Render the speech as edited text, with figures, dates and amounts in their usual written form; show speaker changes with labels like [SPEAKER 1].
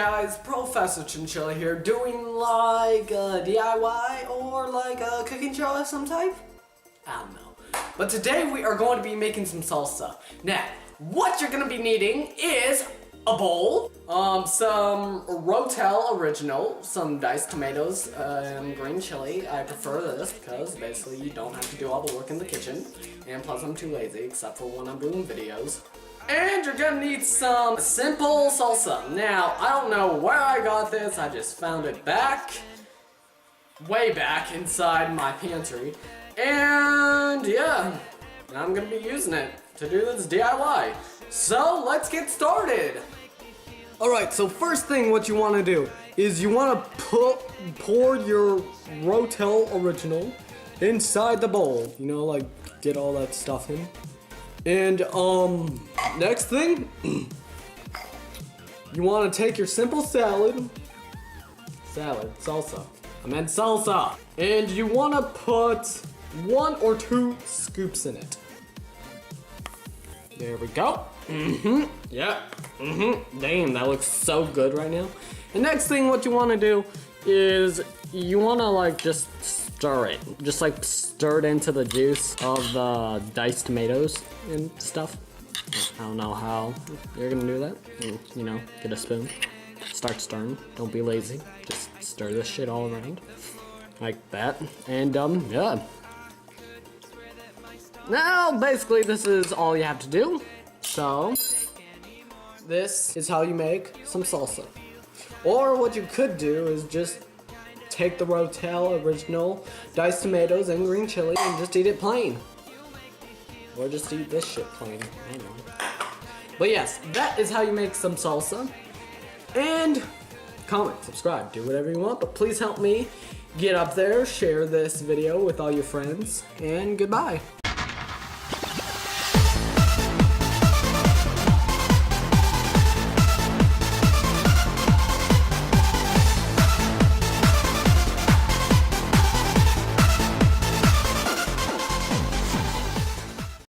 [SPEAKER 1] guys, Professor Chinchilla here, doing like a DIY or like a cooking show of some type? I don't know. But today we are going to be making some salsa. Now, what you're going to be needing is a bowl, some Rotel Original, some diced tomatoes, and green chili. I prefer this because basically you don't have to do all the work in the kitchen. And plus I'm too lazy, except for when I'm doing videos. And you're gonna need some simple salsa. Now, I don't know where I got this, I just found it way back inside my pantry. And yeah, I'm gonna be using it to do this DIY. So let's get started. Alright, so first thing what you wanna do is you wanna pour your Rotel Original inside the bowl. You know, like get all that stuff in. And next thing, you want to take your simple salsa, I meant salsa, and you want to put 1 or 2 scoops in it. There we go. Yeah. Damn, that looks so good right now. And next thing, what you want to do is you want to like just stir it. Just like stir it into the juice of the diced tomatoes and stuff. I don't know how you're gonna do that. You know, get a spoon, start stirring. Don't be lazy. Just stir this shit all around. Like that. And yeah. Now, basically this is all you have to do. So, this is how you make some salsa. Or what you could do is just take the Rotel Original diced tomatoes and green chili and just eat it plain. Or just eat this shit plain. I don't know. But yes, that is how you make some salsa. And comment, subscribe, do whatever you want, but please help me get up there, share this video with all your friends, and goodbye.